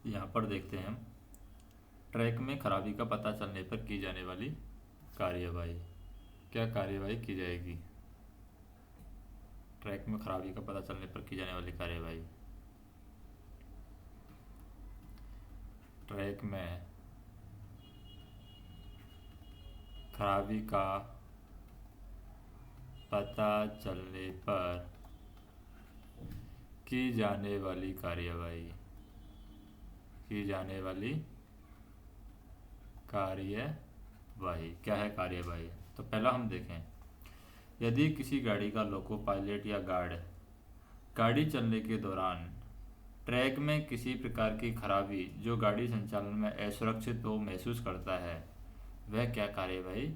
यहाँ पर देखते हैं हम ट्रैक में खराबी का पता चलने पर की जाने वाली कार्यवाही। क्या कार्यवाही की जाएगी? ट्रैक में खराबी का पता चलने पर की जाने वाली कार्यवाही। ट्रैक में खराबी का पता चलने पर की जाने वाली कार्यवाही। की जाने वाली कार्यवाही क्या है? कार्यवाही तो पहला हम देखें, यदि किसी गाड़ी का लोको पायलट या गार्ड गाड़ी चलने के दौरान ट्रैक में किसी प्रकार की खराबी जो गाड़ी संचालन में असुरक्षित हो महसूस करता है, वह क्या कार्यवाही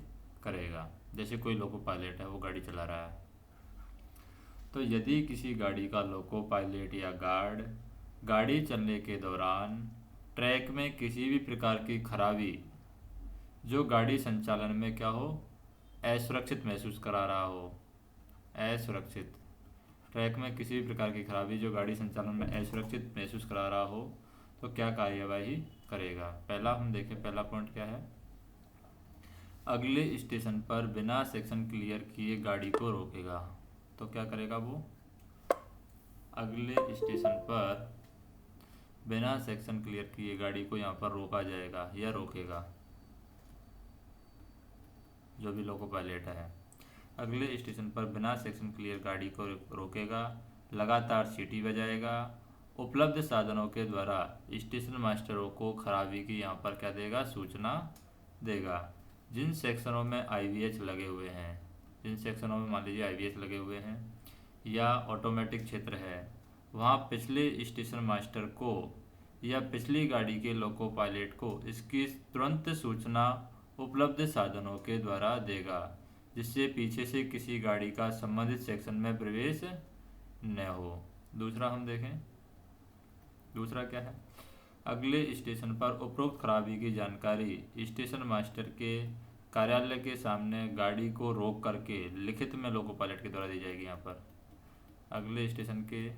करेगा? जैसे कोई लोको पायलट है, वो गाड़ी चला रहा है, तो यदि किसी गाड़ी का लोको पायलट या गार्ड गाड़ी चलने के दौरान ट्रैक में किसी भी प्रकार की खराबी जो गाड़ी संचालन में क्या हो, असुरक्षित महसूस करा रहा हो, असुरक्षित, ट्रैक में किसी भी प्रकार की खराबी जो गाड़ी संचालन में असुरक्षित महसूस करा रहा हो, तो क्या कार्यवाही करेगा? पहला हम देखें, पहला पॉइंट क्या है, अगले स्टेशन पर बिना सेक्शन क्लियर किए गाड़ी को रोकेगा। तो क्या करेगा वो? अगले स्टेशन पर बिना सेक्शन क्लियर किए गाड़ी को यहाँ पर रोका जाएगा या रोकेगा, जो भी लोको पायलट है। अगले स्टेशन पर बिना सेक्शन क्लियर गाड़ी को रोकेगा, लगातार सीटी बजाएगा, उपलब्ध साधनों के द्वारा स्टेशन मास्टरों को खराबी की यहाँ पर क्या देगा? सूचना देगा। जिन सेक्शनों में आईवीएच लगे हुए हैं, जिन सेक्शनों में मान लीजिए आईवीएच लगे हुए हैं या ऑटोमेटिक क्षेत्र है, वहाँ पिछले स्टेशन मास्टर को या पिछली गाड़ी के लोको पायलट को इसकी तुरंत सूचना उपलब्ध साधनों के द्वारा देगा, जिससे पीछे से किसी गाड़ी का संबंधित सेक्शन में प्रवेश न हो। दूसरा हम देखें, दूसरा क्या है, अगले स्टेशन पर उपरोक्त खराबी की जानकारी स्टेशन मास्टर के कार्यालय के सामने गाड़ी को रोक करके लिखित में लोको पायलट के द्वारा दी जाएगी। यहाँ पर अगले स्टेशन के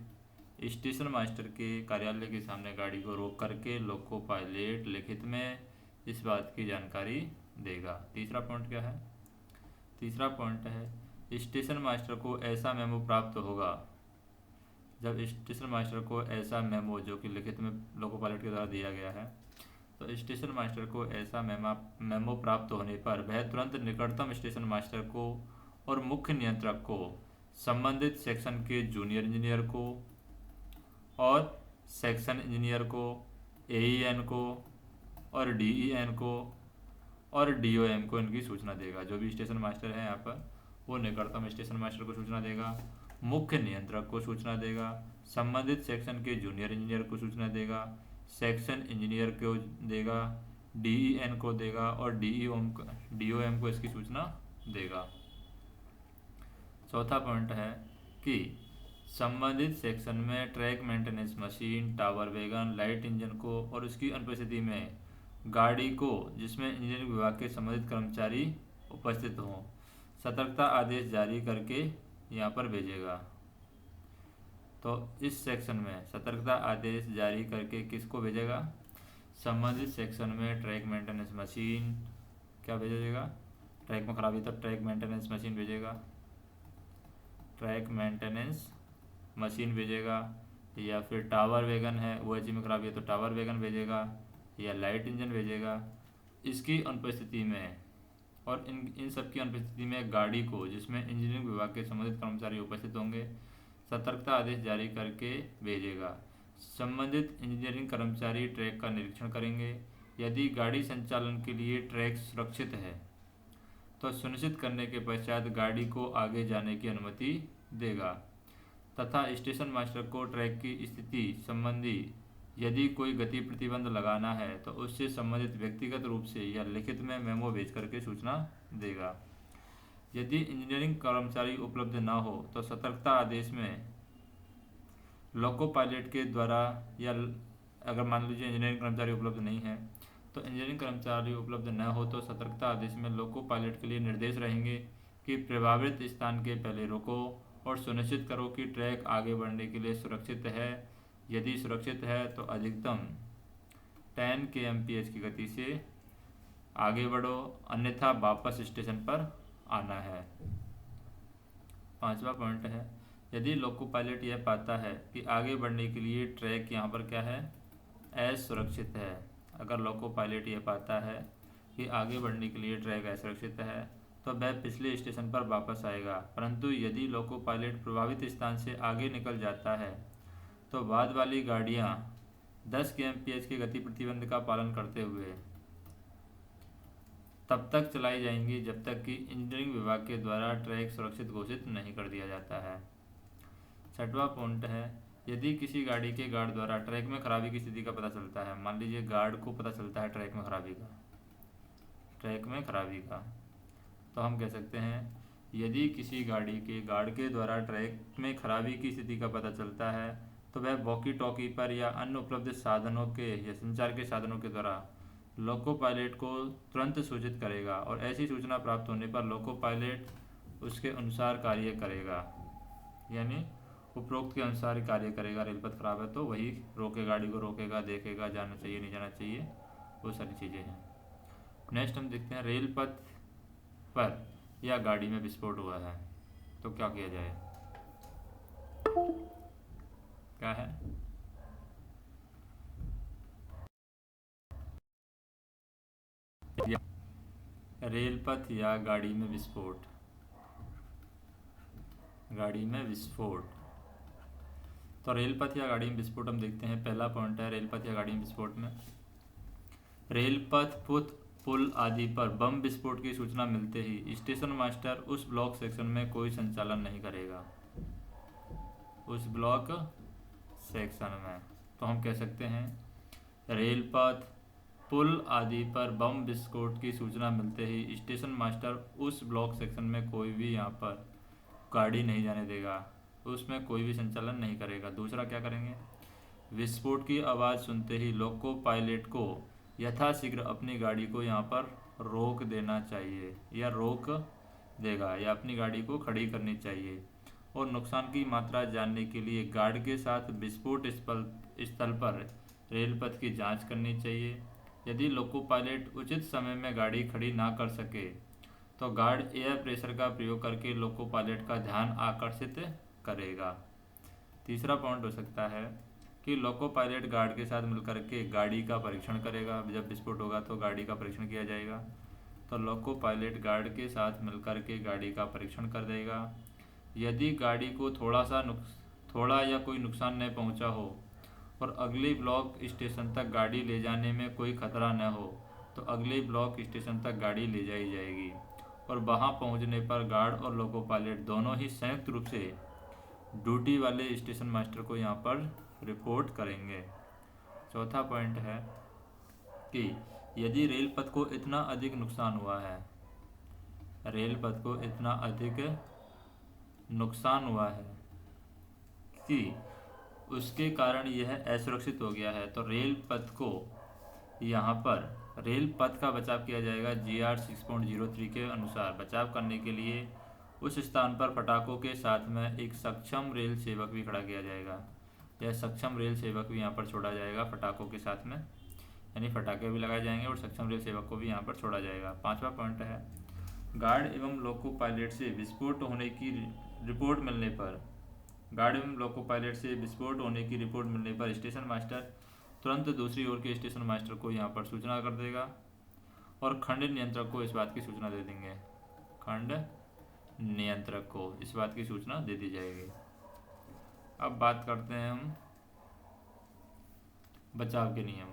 स्टेशन मास्टर के कार्यालय के सामने गाड़ी को रोक करके लोको पायलट लिखित में इस बात की जानकारी देगा। तीसरा पॉइंट क्या है? तीसरा पॉइंट है, स्टेशन मास्टर को ऐसा मेमो प्राप्त होगा, जब स्टेशन मास्टर को ऐसा मेमो जो कि लिखित में लोको पायलट के द्वारा दिया गया है, तो स्टेशन मास्टर को ऐसा मेमो प्राप्त होने पर वह तुरंत निकटतम स्टेशन मास्टर को और मुख्य नियंत्रक को, संबंधित सेक्शन के जूनियर इंजीनियर को और सेक्शन इंजीनियर को, एईएन को और डीईएन को और डीओएम को इनकी सूचना देगा। जो भी स्टेशन मास्टर है यहाँ पर, वो निकटतम स्टेशन मास्टर को सूचना देगा, मुख्य नियंत्रक को सूचना देगा, संबंधित सेक्शन के जूनियर इंजीनियर को सूचना देगा, सेक्शन इंजीनियर को देगा, डीईएन को देगा और डीओएम को इसकी सूचना देगा। चौथा पॉइंट है कि संबंधित सेक्शन में track maintenance machine, tower wagon, light engine को और उसकी अनुपस्थिति में गाड़ी को जिसमें इंजीनियरिंग विभाग के संबंधित कर्मचारी उपस्थित हों, सतर्कता आदेश जारी करके यहाँ पर भेजेगा। तो इस सेक्शन में सतर्कता आदेश जारी करके किसको भेजेगा? संबंधित सेक्शन में ट्रैक मेंटेनेंस मशीन क्या भेजेगा? ट्रैक में खराबी तो ट्रैक मेंटेनेंस मशीन भेजेगा, ट्रैक मेंटेनेंस मशीन भेजेगा, या फिर टावर वैगन है वो में खराबी है तो टावर वैगन भेजेगा, या लाइट इंजन भेजेगा। इसकी अनुपस्थिति में और इन सब की अनुपस्थिति में गाड़ी को जिसमें इंजीनियरिंग विभाग के संबंधित कर्मचारी उपस्थित होंगे, सतर्कता आदेश जारी करके भेजेगा। संबंधित इंजीनियरिंग कर्मचारी ट्रैक का निरीक्षण करेंगे। यदि गाड़ी संचालन के लिए ट्रैक सुरक्षित है तो सुनिश्चित करने के पश्चात गाड़ी को आगे जाने की अनुमति देगा तथा स्टेशन मास्टर को ट्रैक की स्थिति संबंधी यदि कोई गति प्रतिबंध लगाना है तो उससे संबंधित व्यक्तिगत रूप से या लिखित में मेमो भेज करके सूचना देगा। यदि इंजीनियरिंग कर्मचारी उपलब्ध न हो तो सतर्कता आदेश में लोको पायलट के द्वारा, या अगर मान लीजिए इंजीनियरिंग कर्मचारी उपलब्ध नहीं है तो इंजीनियरिंग कर्मचारी उपलब्ध न हो तो सतर्कता आदेश में लोको पायलट के लिए निर्देश रहेंगे कि प्रभावित स्थान के पहले रोको और सुनिश्चित करो कि ट्रैक आगे बढ़ने के लिए सुरक्षित है। यदि सुरक्षित है तो अधिकतम 10 kmph की गति से आगे बढ़ो, अन्यथा वापस स्टेशन पर आना है। 5वां पॉइंट है, यदि लोको पायलट यह पाता है कि आगे बढ़ने के लिए ट्रैक यहाँ पर क्या है, असुरक्षित है। अगर लोको पायलट यह पाता है कि आगे बढ़ने के लिए ट्रैक असुरक्षित है तो वह पिछले स्टेशन पर वापस आएगा, परंतु यदि लोको पायलट प्रभावित स्थान से आगे निकल जाता है तो बाद वाली गाड़ियाँ 10 kmph के गति प्रतिबंध का पालन करते हुए तब तक चलाई जाएंगी जब तक कि इंजीनियरिंग विभाग के द्वारा ट्रैक सुरक्षित घोषित नहीं कर दिया जाता है। 6वां पॉइंट है, यदि किसी गाड़ी के गार्ड द्वारा ट्रैक में खराबी की स्थिति का पता चलता है, मान लीजिए गार्ड को पता चलता है ट्रैक में खराबी का, तो हम कह सकते हैं यदि किसी गाड़ी के गार्ड के द्वारा ट्रैक में खराबी की स्थिति का पता चलता है तो वह वॉकी टॉकी पर या अन्य उपलब्ध साधनों के या संचार के साधनों के द्वारा लोको पायलट को तुरंत सूचित करेगा और ऐसी सूचना प्राप्त होने पर लोको पायलट उसके अनुसार कार्य करेगा, यानी उपरोक्त के अनुसार कार्य करेगा। रेलपथ खराब है तो वही गाड़ी को रोकेगा, देखेगा जाना चाहिए नहीं जाना चाहिए, वो सारी चीज़ें हैं। नेक्स्ट हम देखते हैं, रेलपथ पर या गाड़ी में विस्फोट हुआ है तो क्या किया जाए। क्या है, रेलपथ या गाड़ी में विस्फोट। तो रेलपथ या गाड़ी में विस्फोट हम देखते हैं। पहला पॉइंट है, रेलपथ या गाड़ी में विस्फोट में रेलपथ, पुल आदि पर बम विस्फोट की सूचना मिलते ही स्टेशन मास्टर उस ब्लॉक सेक्शन में कोई संचालन नहीं करेगा। तो हम कह सकते हैं रेलपथ, पुल आदि पर बम विस्फोट की सूचना मिलते ही स्टेशन मास्टर उस ब्लॉक सेक्शन में कोई भी यहाँ पर गाड़ी नहीं जाने देगा, उसमें कोई भी संचालन नहीं करेगा। दूसरा क्या करेंगे, विस्फोट की आवाज़ सुनते ही लोको पायलट को यथाशीघ्र अपनी गाड़ी को यहाँ पर रोक देना चाहिए या रोक देगा या अपनी गाड़ी को खड़ी करनी चाहिए और नुकसान की मात्रा जानने के लिए गार्ड के साथ विस्फोट स्थल पर रेलपथ की जांच करनी चाहिए। यदि लोको पायलट उचित समय में गाड़ी खड़ी ना कर सके तो गार्ड एयर प्रेशर का प्रयोग करके लोको पायलट का ध्यान आकर्षित करेगा। तीसरा पॉइंट हो सकता है कि लोको पायलट गार्ड के साथ मिलकर के गाड़ी का परीक्षण करेगा। जब विस्फोट होगा तो गाड़ी का परीक्षण किया जाएगा, तो लोको पायलट गार्ड के साथ मिलकर के गाड़ी का परीक्षण कर देगा। यदि गाड़ी को थोड़ा या कोई नुकसान न पहुंचा हो और अगले ब्लॉक स्टेशन तक गाड़ी ले जाने में कोई खतरा न हो तो अगले ब्लॉक स्टेशन तक गाड़ी ले जाई जाएगी और वहां पहुंचने पर गार्ड और लोको पायलट दोनों ही संयुक्त रूप से ड्यूटी वाले स्टेशन मास्टर को यहाँ पर रिपोर्ट करेंगे। चौथा पॉइंट है कि यदि रेलपथ को इतना अधिक नुकसान हुआ है कि उसके कारण यह असुरक्षित हो गया है तो रेलपथ का बचाव किया जाएगा। GR 6.03 के अनुसार बचाव करने के लिए उस स्थान पर पटाखों के साथ में एक सक्षम रेल सेवक भी खड़ा किया जाएगा। यह सक्षम रेल सेवक भी यहाँ पर छोड़ा जाएगा पटाखों के साथ में, यानी पटाखे भी लगाए जाएंगे और सक्षम रेल सेवक को भी यहाँ पर छोड़ा जाएगा। पांचवा पॉइंट है, गार्ड एवं लोको पायलट से विस्फोट होने की रिपोर्ट मिलने पर स्टेशन मास्टर तुरंत दूसरी ओर के स्टेशन मास्टर को यहाँ पर सूचना कर देगा और खंड नियंत्रक को इस बात की सूचना दे दी जाएगी। अब बात करते हैं हम बचाव के नियम।